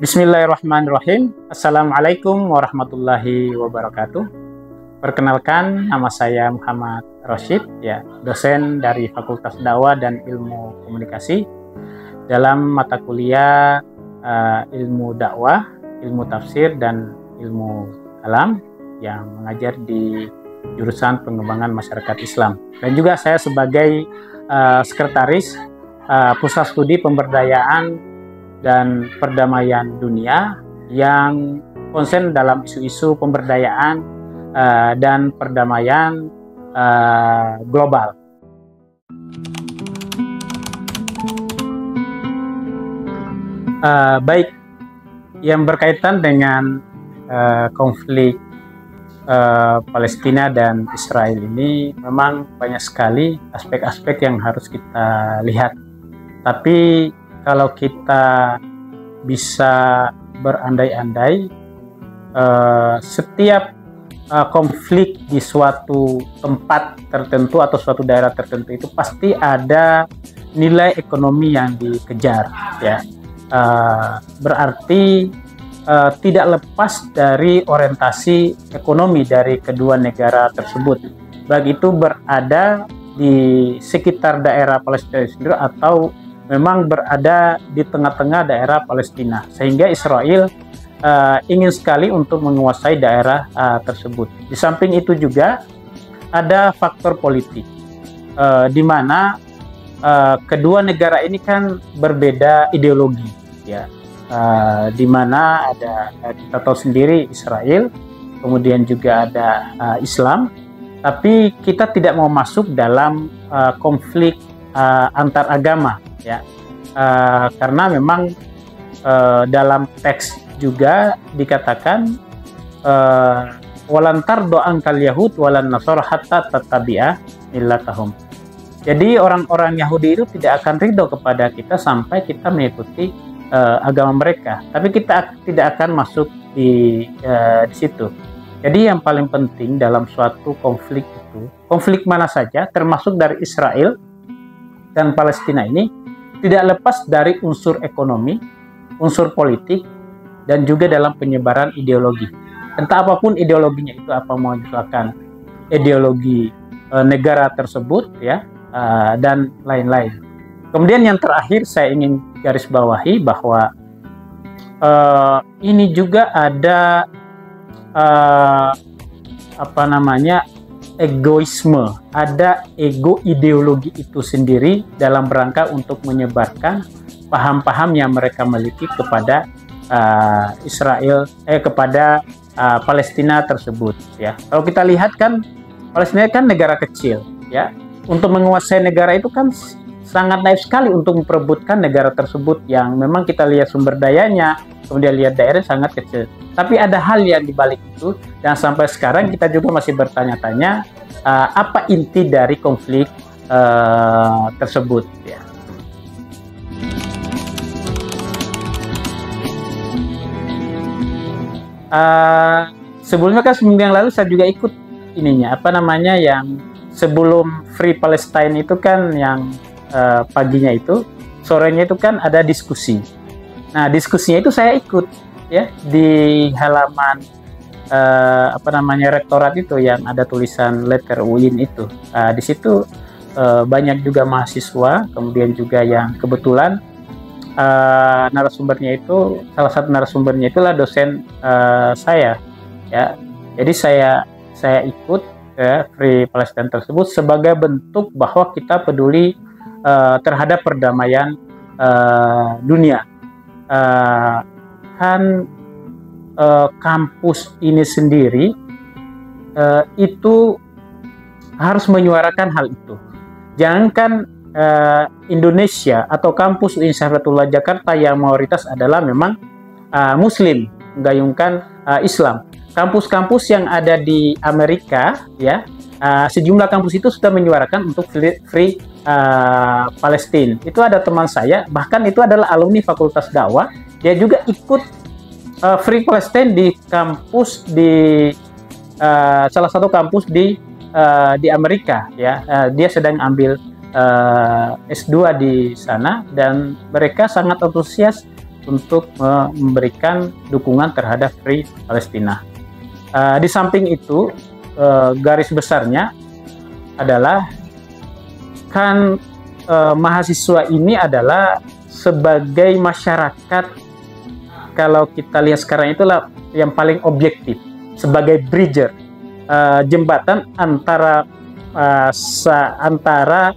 Bismillahirrahmanirrahim. Assalamualaikum warahmatullahi wabarakatuh. Perkenalkan, nama saya Muhammad Roshid, ya, dosen dari Fakultas Dakwah dan Ilmu Komunikasi dalam mata kuliah Ilmu Dakwah, Ilmu Tafsir, dan Ilmu Kalam yang mengajar di jurusan Pengembangan Masyarakat Islam. Dan juga saya sebagai sekretaris Pusat Studi Pemberdayaan dan Perdamaian Dunia yang konsen dalam isu-isu pemberdayaan dan perdamaian global. Baik, yang berkaitan dengan konflik Palestina dan Israel ini memang banyak sekali aspek-aspek yang harus kita lihat. Tapi kalau kita bisa berandai-andai, setiap konflik di suatu tempat tertentu atau suatu daerah tertentu itu pasti ada nilai ekonomi yang dikejar, ya. Berarti tidak lepas dari orientasi ekonomi dari kedua negara tersebut, baik itu berada di sekitar daerah Palestina sendiri atau memang berada di tengah-tengah daerah Palestina, sehingga Israel ingin sekali untuk menguasai daerah tersebut. Di samping itu juga ada faktor politik, di mana kedua negara ini kan berbeda ideologi, ya, di mana ada, kita tahu sendiri, Israel, kemudian juga ada Islam, tapi kita tidak mau masuk dalam konflik antar agama, ya, karena memang dalam teks juga dikatakan walantar doang kal yahud walan nasara hatta tattabi'a millatahum. Jadi orang-orang Yahudi itu tidak akan ridho kepada kita sampai kita mengikuti agama mereka, tapi kita tidak akan masuk di situ. Jadi yang paling penting dalam suatu konflik itu, konflik mana saja termasuk dari Israel dan Palestina ini, tidak lepas dari unsur ekonomi, unsur politik, dan juga dalam penyebaran ideologi. Entah apapun ideologinya itu, apa mau misalkan ideologi negara tersebut, ya, dan lain-lain. Kemudian yang terakhir saya ingin garis bawahi bahwa ini juga ada egoisme, ada ego ideologi itu sendiri dalam rangka untuk menyebarkan paham-paham yang mereka miliki kepada kepada Palestina tersebut, ya. Kalau kita lihat kan Palestina kan negara kecil, ya. Untuk menguasai negara itu kan sangat naif sekali untuk memperebutkan negara tersebut yang memang kita lihat sumber dayanya, kemudian lihat daerah sangat kecil. Tapi ada hal yang dibalik itu, dan sampai sekarang kita juga masih bertanya-tanya apa inti dari konflik tersebut, ya. Sebelumnya kan seminggu yang lalu saya juga ikut ininya, yang sebelum Free Palestine itu kan yang paginya itu, sorenya itu kan ada diskusi. Nah, diskusinya itu saya ikut, ya, di halaman rektorat itu yang ada tulisan letter UIN itu. Di situ banyak juga mahasiswa, kemudian juga yang kebetulan narasumbernya itu, salah satu narasumbernya itulah dosen saya, ya. Jadi saya ikut Free Palestine tersebut sebagai bentuk bahwa kita peduli terhadap perdamaian dunia. Kampus ini sendiri itu harus menyuarakan hal itu. Jangankan Indonesia atau kampus UIN Safiatullah Jakarta yang mayoritas adalah memang Muslim, menggayungkan Islam. Kampus-kampus yang ada di Amerika, ya, sejumlah kampus itu sudah menyuarakan untuk Free Palestine. Itu ada teman saya, bahkan itu adalah alumni Fakultas Dakwah, dia juga ikut Free Palestine di kampus di salah satu kampus di Amerika, ya. Dia sedang ambil S2 di sana dan mereka sangat antusias untuk memberikan dukungan terhadap Free Palestina. Di samping itu, garis besarnya adalah kan mahasiswa ini adalah sebagai masyarakat, kalau kita lihat sekarang itulah yang paling objektif, sebagai bridger, jembatan antara antara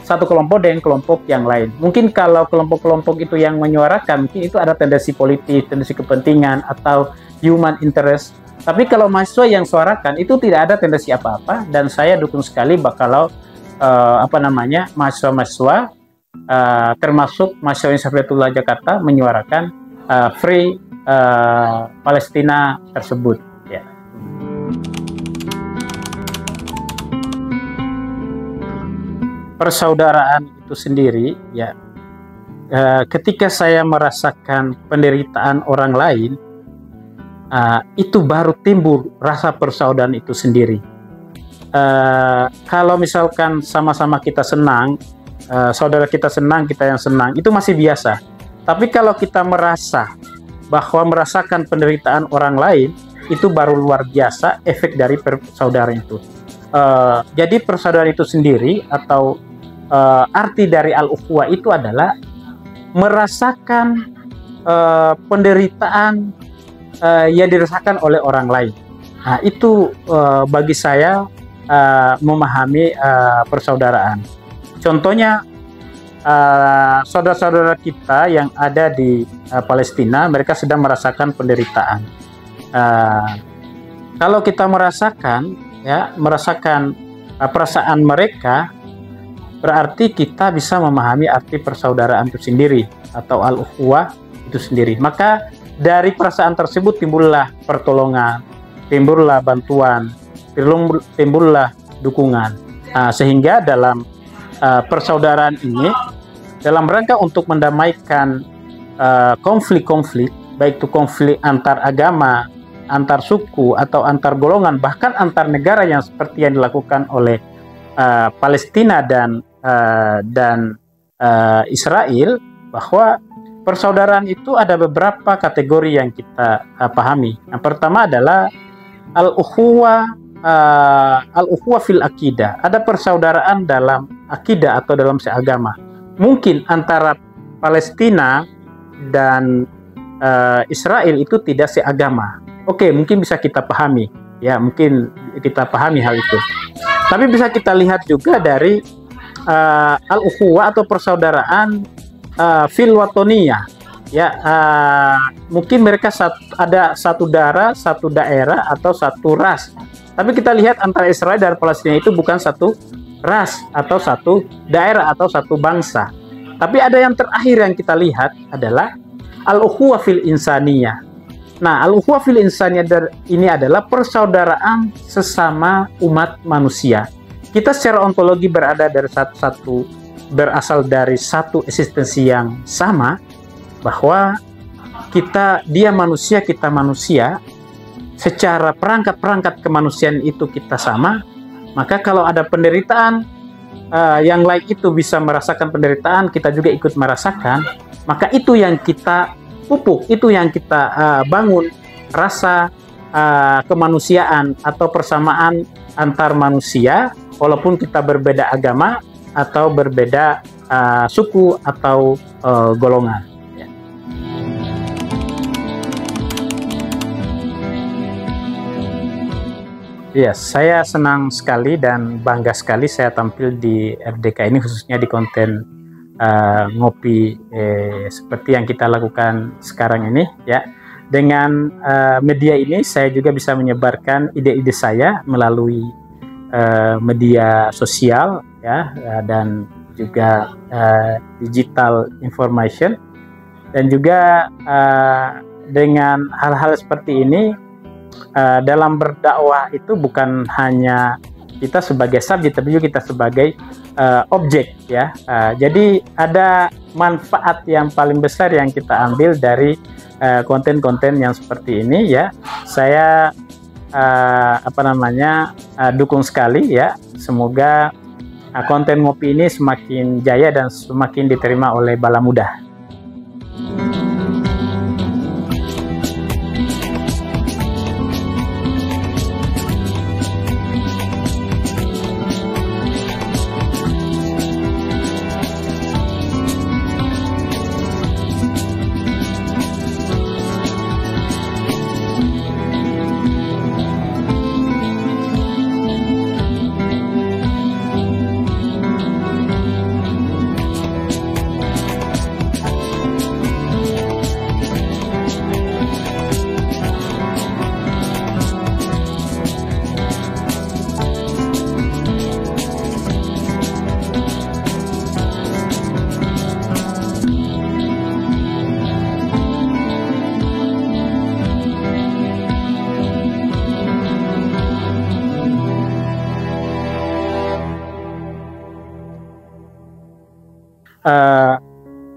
satu kelompok dengan kelompok yang lain. Mungkin kalau kelompok-kelompok itu yang menyuarakan, mungkin itu ada tendensi politik, tendensi kepentingan, atau human interest. Tapi kalau mahasiswa yang suarakan, itu tidak ada tendensi apa-apa, dan saya dukung sekali kalau mahasiswa-mahasiswa, termasuk mahasiswa Universitas Jakarta, menyuarakan Free Palestina tersebut. Ya. Persaudaraan itu sendiri, ya, ketika saya merasakan penderitaan orang lain, itu baru timbul rasa persaudaraan itu sendiri. Kalau misalkan sama-sama kita senang, saudara kita senang, kita yang senang, itu masih biasa. Tapi kalau kita bahwa merasakan penderitaan orang lain, itu baru luar biasa efek dari persaudaraan itu. Jadi persaudaraan itu sendiri, atau arti dari al-ukhuwah itu adalah merasakan penderitaan yang dirasakan oleh orang lain. Nah, itu bagi saya memahami persaudaraan. Contohnya, saudara-saudara kita yang ada di Palestina, mereka sedang merasakan penderitaan. Kalau kita merasakan perasaan mereka, berarti kita bisa memahami arti persaudaraan itu sendiri, atau al-ukhuwah itu sendiri. Maka dari perasaan tersebut timbullah pertolongan, timbullah bantuan, timbullah dukungan. Sehingga dalam persaudaraan ini, dalam rangka untuk mendamaikan konflik-konflik, baik itu konflik antar agama, antar suku, atau antar golongan, bahkan antar negara, yang seperti yang dilakukan oleh Palestina dan Israel, bahwa persaudaraan itu ada beberapa kategori yang kita pahami. Yang pertama adalah al-ukhuwah fil akidah. Ada persaudaraan dalam akidah atau dalam seagama. Mungkin antara Palestina dan Israel itu tidak seagama. Oke, mungkin bisa kita pahami, ya, mungkin kita pahami hal itu. Tapi bisa kita lihat juga dari al-ukhuwah atau persaudaraan fil watoniyah, ya, mungkin mereka ada satu darah, satu daerah, atau satu ras. Tapi kita lihat antara Israel dan Palestina itu bukan satu ras, atau satu daerah, atau satu bangsa. Tapi ada yang terakhir yang kita lihat adalah al-ukhuwah fil insaniyah. Nah, al-ukhuwah fil insaniyah ini adalah persaudaraan sesama umat manusia. Kita secara ontologi berasal dari satu eksistensi yang sama, bahwa dia manusia, kita manusia, secara perangkat-perangkat kemanusiaan itu kita sama. Maka kalau ada penderitaan, yang lain itu bisa merasakan penderitaan, kita juga ikut merasakan. Maka itu yang kita pupuk, itu yang kita bangun, rasa kemanusiaan atau persamaan antar manusia, walaupun kita berbeda agama atau berbeda suku atau golongan. Ya, saya senang sekali dan bangga sekali saya tampil di RDK ini, khususnya di konten ngopi seperti yang kita lakukan sekarang ini, ya. Dengan media ini saya juga bisa menyebarkan ide-ide saya melalui media sosial, ya, dan juga digital information, dan juga dengan hal-hal seperti ini, dalam berdakwah itu bukan hanya kita sebagai subjek, tapi juga kita sebagai objek, ya. Jadi ada manfaat yang paling besar yang kita ambil dari konten-konten yang seperti ini, ya. Saya dukung sekali, ya. Semoga konten ngopi ini semakin jaya dan semakin diterima oleh bala muda.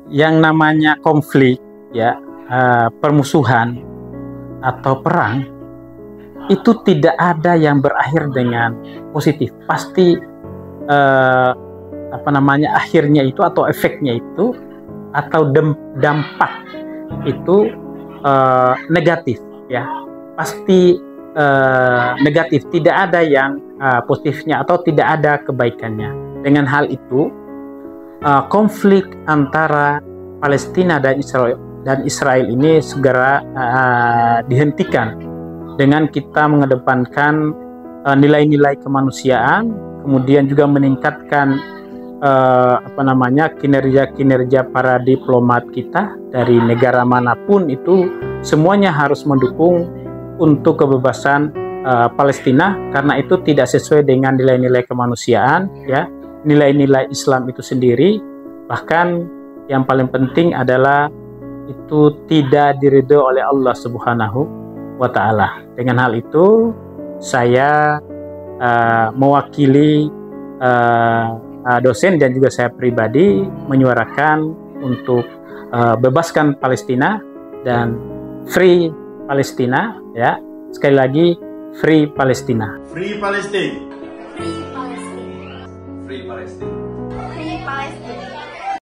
yang namanya konflik, ya, permusuhan atau perang itu tidak ada yang berakhir dengan positif. Pasti akhirnya itu atau efeknya itu atau dampak itu negatif, ya, pasti negatif. Tidak ada yang positifnya atau tidak ada kebaikannya. Dengan hal itu, konflik antara Palestina dan Israel ini segera dihentikan dengan kita mengedepankan nilai-nilai kemanusiaan, kemudian juga meningkatkan kinerja para diplomat kita dari negara manapun. Itu semuanya harus mendukung untuk kebebasan Palestina, karena itu tidak sesuai dengan nilai-nilai kemanusiaan, ya, nilai-nilai Islam itu sendiri. Bahkan yang paling penting adalah itu tidak diridhoi oleh Allah Subhanahu wa Ta'ala. Dengan hal itu, saya mewakili dosen dan juga saya pribadi menyuarakan untuk bebaskan Palestina dan free Palestina, ya. Sekali lagi, free Palestina. Free Palestine. Free Palestine. Free Palestine. Free Palestine.